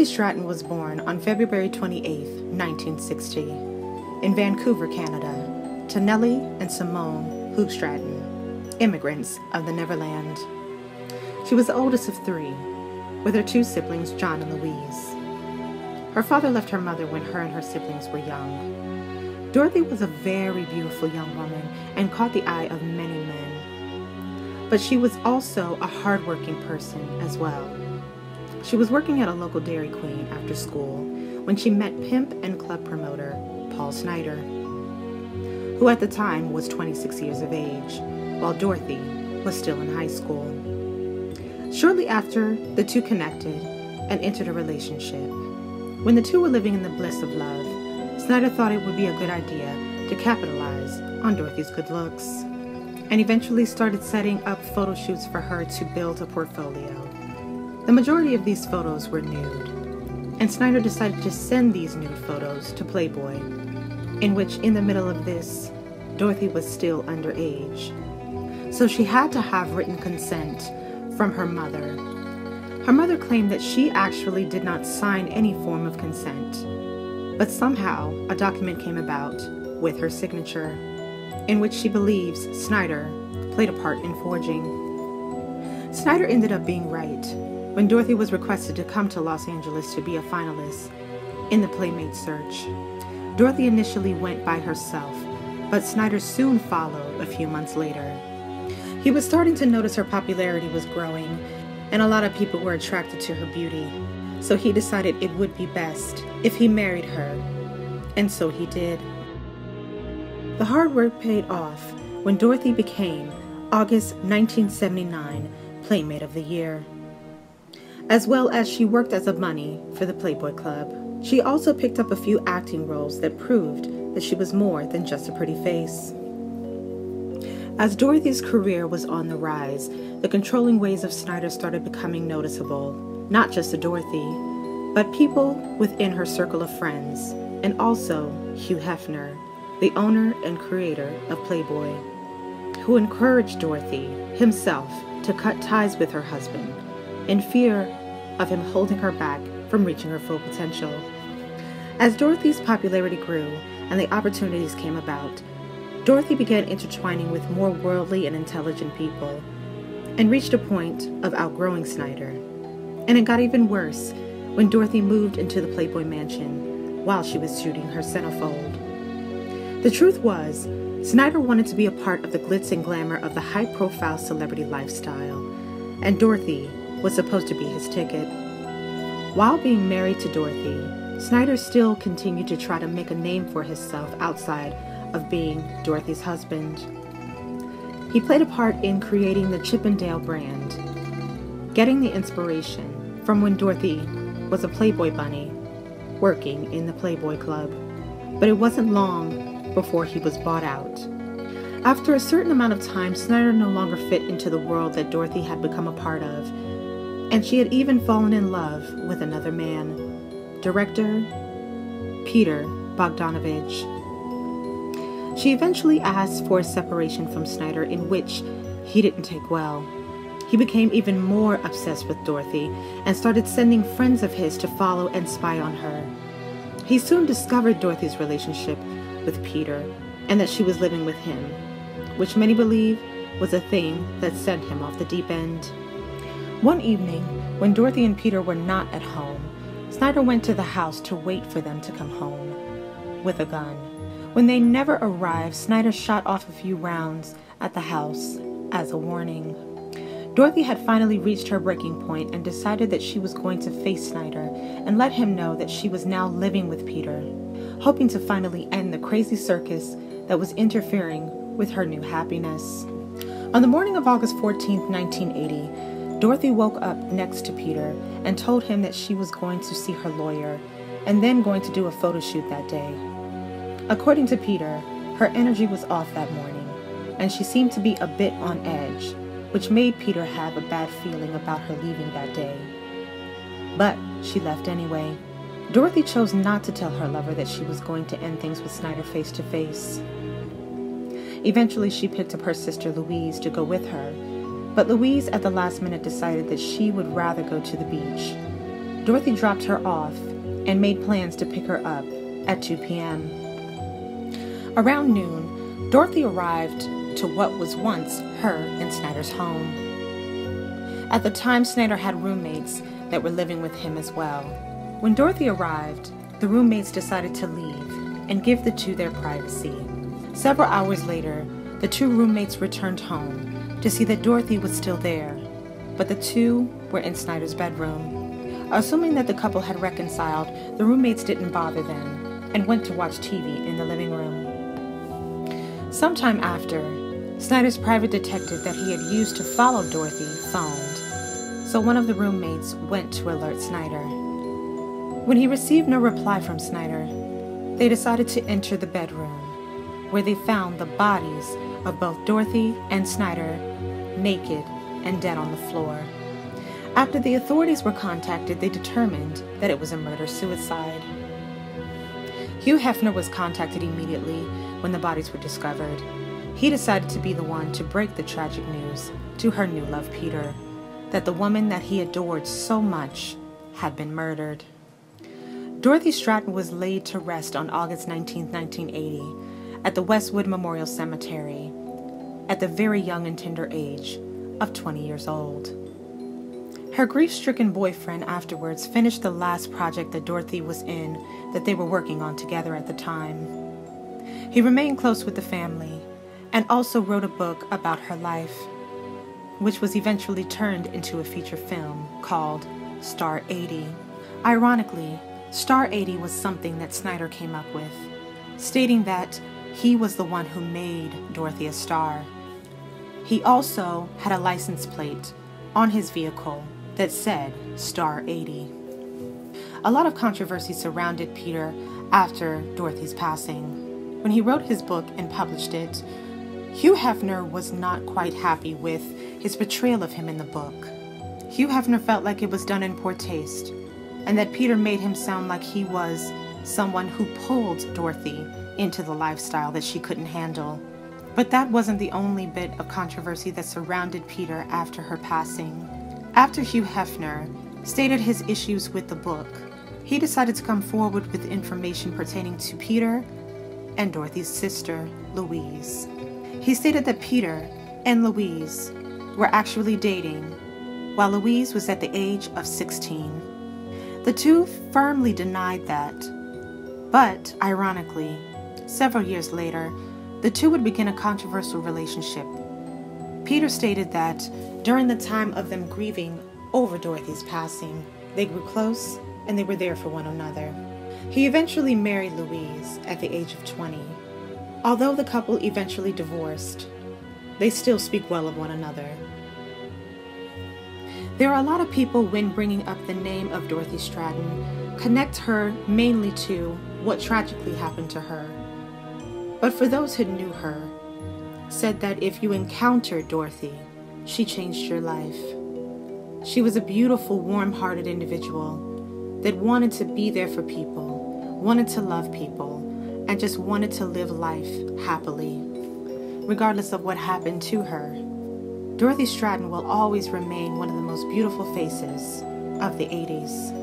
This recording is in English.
Stratten was born on February 28, 1960, in Vancouver, Canada, to Nellie and Simone Hugh Stratten, immigrants of the Neverland. She was the oldest of three, with her two siblings, John and Louise. Her father left her mother when her and her siblings were young. Dorothy was a very beautiful young woman and caught the eye of many men. But she was also a hardworking person as well. She was working at a local Dairy Queen after school when she met pimp and club promoter Paul Snyder, who at the time was 26 years of age, while Dorothy was still in high school. Shortly after, the two connected and entered a relationship. When the two were living in the bliss of love, Snyder thought it would be a good idea to capitalize on Dorothy's good looks, and eventually started setting up photo shoots for her to build a portfolio. The majority of these photos were nude, and Snyder decided to send these nude photos to Playboy, in which, in the middle of this, Dorothy was still underage. So she had to have written consent from her mother. Her mother claimed that she actually did not sign any form of consent, but somehow a document came about with her signature, in which she believes Snyder played a part in forging. Snyder ended up being right when Dorothy was requested to come to Los Angeles to be a finalist in the Playmate search. Dorothy initially went by herself, but Snyder soon followed a few months later. He was starting to notice her popularity was growing, and a lot of people were attracted to her beauty, so he decided it would be best if he married her, and so he did. The hard work paid off when Dorothy became August 1979 Playmate of the Year, as well as she worked as a bunny for the Playboy Club. She also picked up a few acting roles that proved that she was more than just a pretty face. As Dorothy's career was on the rise, the controlling ways of Snyder started becoming noticeable, not just to Dorothy, but people within her circle of friends, and also Hugh Hefner, the owner and creator of Playboy, who encouraged Dorothy himself to cut ties with her husband in fear of him holding her back from reaching her full potential. As Dorothy's popularity grew and the opportunities came about, Dorothy began intertwining with more worldly and intelligent people and reached a point of outgrowing Snyder. And it got even worse when Dorothy moved into the Playboy mansion while she was shooting her centerfold. The truth was, Snyder wanted to be a part of the glitz and glamour of the high-profile celebrity lifestyle, and Dorothy was supposed to be his ticket. While being married to Dorothy, Snyder still continued to try to make a name for himself outside of being Dorothy's husband. He played a part in creating the Chippendale brand, getting the inspiration from when Dorothy was a Playboy bunny working in the Playboy Club. But it wasn't long before he was bought out. After a certain amount of time, Snyder no longer fit into the world that Dorothy had become a part of, and she had even fallen in love with another man, director Peter Bogdanovich. She eventually asked for a separation from Snyder, in which he didn't take well. He became even more obsessed with Dorothy and started sending friends of his to follow and spy on her. He soon discovered Dorothy's relationship with Peter and that she was living with him, which many believe was a thing that sent him off the deep end. One evening, when Dorothy and Peter were not at home, Snyder went to the house to wait for them to come home with a gun. When they never arrived, Snyder shot off a few rounds at the house as a warning. Dorothy had finally reached her breaking point and decided that she was going to face Snyder and let him know that she was now living with Peter, hoping to finally end the crazy circus that was interfering with her new happiness. On the morning of August 14, 1980, Dorothy woke up next to Peter and told him that she was going to see her lawyer and then going to do a photo shoot that day. According to Peter, her energy was off that morning, and she seemed to be a bit on edge, which made Peter have a bad feeling about her leaving that day. But she left anyway. Dorothy chose not to tell her lover that she was going to end things with Snyder face to face. Eventually, she picked up her sister Louise to go with her, but Louise at the last minute decided that she would rather go to the beach. Dorothy dropped her off and made plans to pick her up at 2 p.m. Around noon, Dorothy arrived to what was once her and Snyder's home. At the time, Snyder had roommates that were living with him as well. When Dorothy arrived, the roommates decided to leave and give the two their privacy. Several hours later, the two roommates returned home to see that Dorothy was still there, but the two were in Snyder's bedroom. Assuming that the couple had reconciled, the roommates didn't bother them and went to watch TV in the living room. Sometime after, Snyder's private detective that he had used to follow Dorothy phoned, so one of the roommates went to alert Snyder. When he received no reply from Snyder, they decided to enter the bedroom, where they found the bodies of both Dorothy and Snyder naked and dead on the floor. After the authorities were contacted, they determined that it was a murder-suicide. Hugh Hefner was contacted immediately when the bodies were discovered. He decided to be the one to break the tragic news to her new love, Peter, that the woman that he adored so much had been murdered. Dorothy Stratten was laid to rest on August 19, 1980, at the Westwood Memorial Cemetery, at the very young and tender age of 20 years old. Her grief-stricken boyfriend afterwards finished the last project that Dorothy was in that they were working on together at the time. He remained close with the family and also wrote a book about her life, which was eventually turned into a feature film called Star 80. Ironically, Star 80 was something that Snyder came up with, stating that he was the one who made Dorothy a star. He also had a license plate on his vehicle that said Star 80. A lot of controversy surrounded Peter after Dorothy's passing. When he wrote his book and published it, Hugh Hefner was not quite happy with his portrayal of him in the book. Hugh Hefner felt like it was done in poor taste, and that Peter made him sound like he was someone who pulled Dorothy into the lifestyle that she couldn't handle. But that wasn't the only bit of controversy that surrounded Peter after her passing. After Hugh Hefner stated his issues with the book, he decided to come forward with information pertaining to Peter and Dorothy's sister, Louise. He stated that Peter and Louise were actually dating while Louise was at the age of 16. The two firmly denied that, but ironically, several years later, the two would begin a controversial relationship. Peter stated that during the time of them grieving over Dorothy's passing, they grew close and they were there for one another. He eventually married Louise at the age of 20. Although the couple eventually divorced, they still speak well of one another. There are a lot of people, when bringing up the name of Dorothy Stratten, connect her mainly to what tragically happened to her. But for those who knew her, said that if you encountered Dorothy, she changed your life. She was a beautiful, warm-hearted individual that wanted to be there for people, wanted to love people, and just wanted to live life happily, regardless of what happened to her. Dorothy Stratten will always remain one of the most beautiful faces of the 80s.